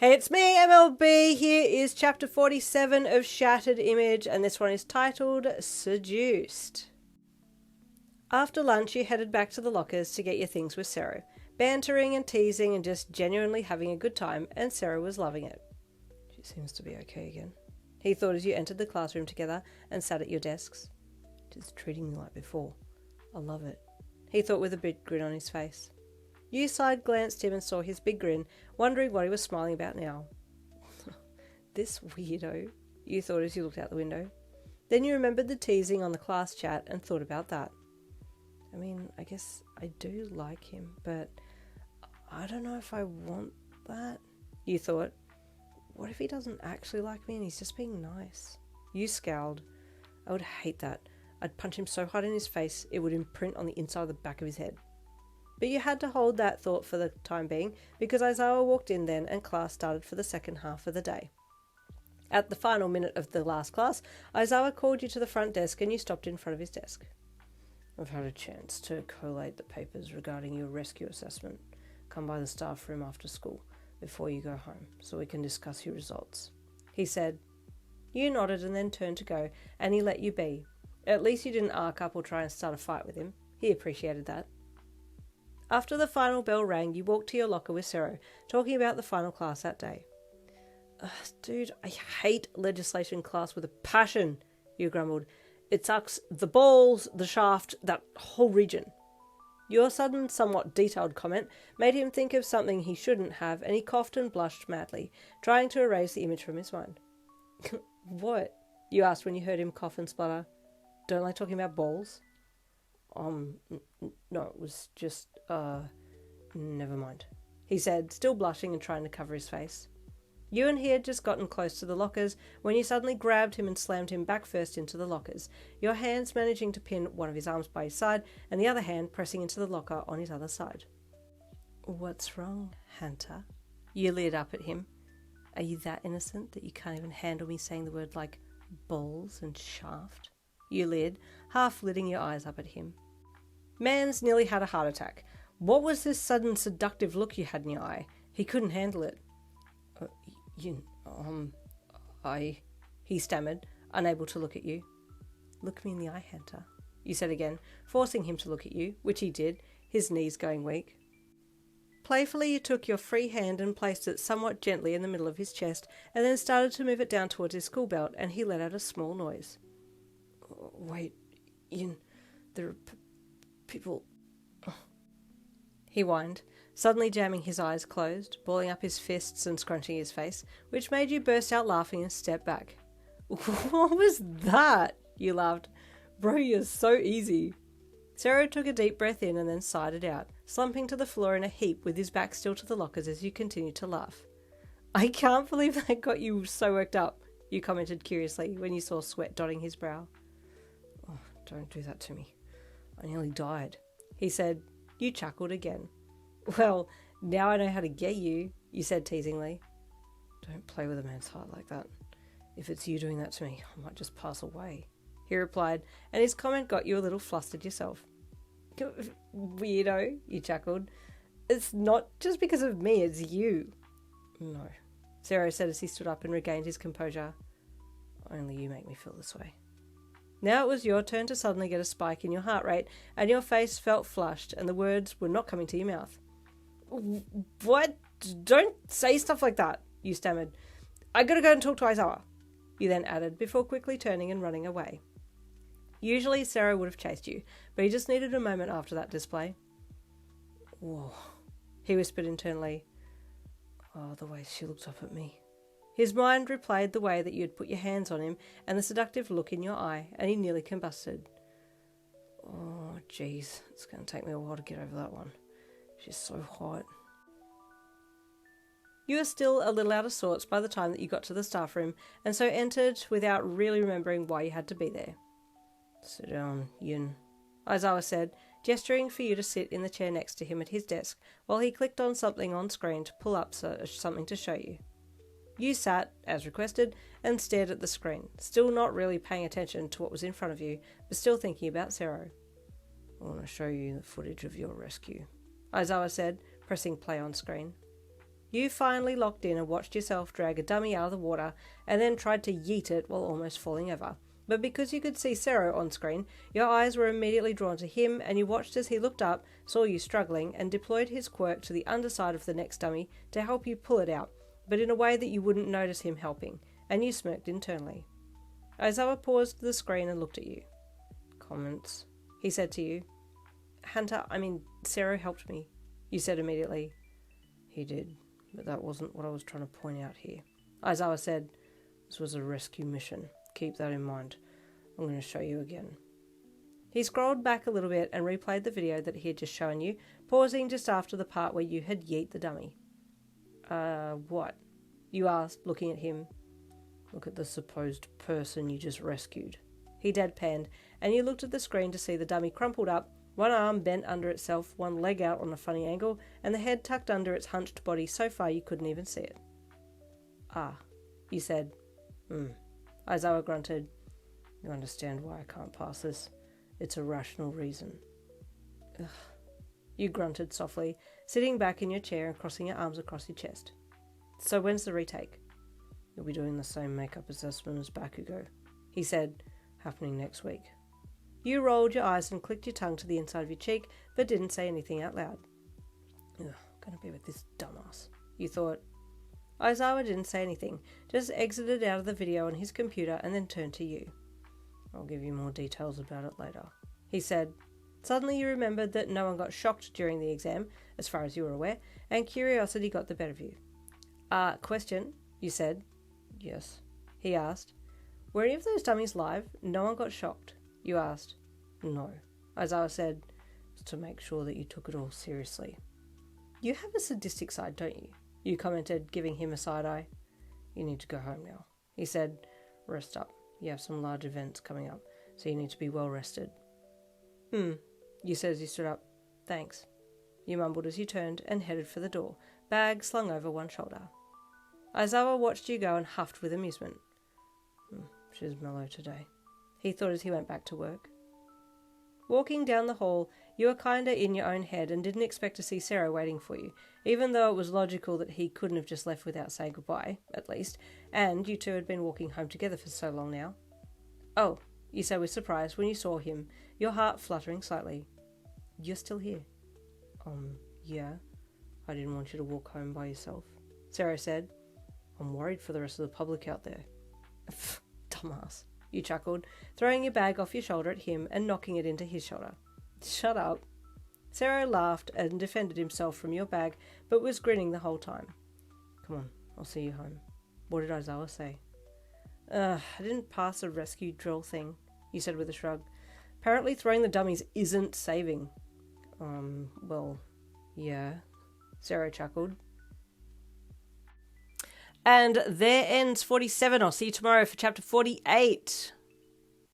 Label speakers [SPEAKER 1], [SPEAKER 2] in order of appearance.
[SPEAKER 1] Hey, it's me, MLB. Here is chapter 47 of Shattered Image, and this one is titled Seduced. After lunch, you headed back to the lockers to get your things with Sero, bantering and teasing and just genuinely having a good time, and Sero was loving it. She seems to be okay again, he thought as you entered the classroom together and sat at your desks. Just treating me like before. I love it, he thought with a big grin on his face. You side-glanced him and saw his big grin, wondering what he was smiling about now. This weirdo, you thought as you looked out the window. Then you remembered the teasing on the class chat and thought about that. I mean, I guess I do like him, but I don't know if I want that, you thought. What if he doesn't actually like me and he's just being nice? You scowled. I would hate that. I'd punch him so hard in his face it would imprint on the inside of the back of his head. But you had to hold that thought for the time being because Aizawa walked in then and class started for the second half of the day. At the final minute of the last class, Aizawa called you to the front desk and you stopped in front of his desk. I've had a chance to collate the papers regarding your rescue assessment. Come by the staff room after school before you go home so we can discuss your results, he said. You nodded and then turned to go, and he let you be. At least you didn't arc up or try and start a fight with him. He appreciated that. After the final bell rang, you walked to your locker with Sero, talking about the final class that day. Dude, I hate legislation class with a passion, you grumbled. It sucks the balls, the shaft, that whole region. Your sudden, somewhat detailed comment made him think of something he shouldn't have, and he coughed and blushed madly, trying to erase the image from his mind. What? You asked when you heard him cough and splutter. Don't like talking about balls? No, it was just, never mind, he said, still blushing and trying to cover his face. You and he had just gotten close to the lockers when you suddenly grabbed him and slammed him back first into the lockers, your hands managing to pin one of his arms by his side and the other hand pressing into the locker on his other side. What's wrong, Hunter? You leered up at him. Are you that innocent that you can't even handle me saying the word like balls and shaft? You leered, half lidding your eyes up at him. Mans nearly had a heart attack. What was this sudden seductive look you had in your eye? He couldn't handle it. He stammered, unable to look at you. Look me in the eye, Hunter, you said again, forcing him to look at you, which he did, his knees going weak. Playfully you took your free hand and placed it somewhat gently in the middle of his chest, and then started to move it down towards his school belt, and he let out a small noise. Wait, there are people... He whined, suddenly jamming his eyes closed, balling up his fists and scrunching his face, which made you burst out laughing and step back. What was that? You laughed. Bro, you're so easy. Sero took a deep breath in and then sighed it out, slumping to the floor in a heap with his back still to the lockers as you continued to laugh. I can't believe that got you so worked up, you commented curiously when you saw sweat dotting his brow. Oh, don't do that to me. I nearly died, he said. You chuckled again. Well, now I know how to get you, you said teasingly. Don't play with a man's heart like that. If it's you doing that to me, I might just pass away, he replied, and his comment got you a little flustered yourself. Weirdo, you chuckled. It's not just because of me, it's you. No, Sero said as he stood up and regained his composure. Only you make me feel this way. Now it was your turn to suddenly get a spike in your heart rate, and your face felt flushed, and the words were not coming to your mouth. What? Don't say stuff like that, you stammered. I gotta go and talk to Aizawa, you then added, before quickly turning and running away. Usually Sero would have chased you, but he just needed a moment after that display. Whoa, he whispered internally. Oh, the way she looks up at me. His mind replayed the way that you had put your hands on him and the seductive look in your eye, and he nearly combusted. Oh, jeez, it's going to take me a while to get over that one. She's so hot. You were still a little out of sorts by the time that you got to the staff room, and so entered without really remembering why you had to be there. Sit down, Yin, Aizawa said, gesturing for you to sit in the chair next to him at his desk while he clicked on something on screen to pull up something to show you. You sat, as requested, and stared at the screen, still not really paying attention to what was in front of you, but still thinking about Sero. I want to show you the footage of your rescue, Aizawa said, pressing play on screen. You finally locked in and watched yourself drag a dummy out of the water and then tried to yeet it while almost falling over. But because you could see Sero on screen, your eyes were immediately drawn to him and you watched as he looked up, saw you struggling, and deployed his quirk to the underside of the next dummy to help you pull it out, but in a way that you wouldn't notice him helping, and you smirked internally. Aizawa paused the screen and looked at you. Comments, he said to you. Sero helped me, you said immediately. He did, but that wasn't what I was trying to point out here. Aizawa said, this was a rescue mission. Keep that in mind. I'm going to show you again. He scrolled back a little bit and replayed the video that he had just shown you, pausing just after the part where you had yeet the dummy. What? You asked, looking at him. Look at the supposed person you just rescued. He deadpanned, and you looked at the screen to see the dummy crumpled up, one arm bent under itself, one leg out on a funny angle, and the head tucked under its hunched body so far you couldn't even see it. Ah, you said. Aizawa grunted. You understand why I can't pass this. It's a rational reason. Ugh. You grunted softly, sitting back in your chair and crossing your arms across your chest. So when's the retake? You'll be doing the same makeup assessment as Bakugo, he said, happening next week. You rolled your eyes and clicked your tongue to the inside of your cheek, but didn't say anything out loud. Ugh, gonna be with this dumbass, you thought. Aizawa didn't say anything, just exited out of the video on his computer and then turned to you. I'll give you more details about it later, he said. Suddenly you remembered that no one got shocked during the exam, as far as you were aware, and curiosity got the better of you. Question, you said. Yes, he asked. Were any of those dummies live? No one got shocked, you asked. No, Aizawa said, to make sure that you took it all seriously. You have a sadistic side, don't you? You commented, giving him a side eye. You need to go home now, he said. Rest up. You have some large events coming up, so you need to be well rested. You said as you stood up. Thanks. You mumbled as you turned and headed for the door, bag slung over one shoulder. Aizawa watched you go and huffed with amusement. She's mellow today, he thought as he went back to work. Walking down the hall, you were kinda in your own head and didn't expect to see Sero waiting for you, even though it was logical that he couldn't have just left without saying goodbye, at least, and you two had been walking home together for so long now. Oh, you said with surprise when you saw him, your heart fluttering slightly. You're still here. Yeah. I didn't want you to walk home by yourself, Sero said. I'm worried for the rest of the public out there. Dumbass, you chuckled, throwing your bag off your shoulder at him and knocking it into his shoulder. Shut up. Sero laughed and defended himself from your bag, but was grinning the whole time. Come on, I'll see you home. What did Aizawa say? I didn't pass a rescue drill thing, you said with a shrug. Apparently throwing the dummies isn't saving. Well, yeah, Sero chuckled. And there ends 47. I'll see you tomorrow for chapter 48.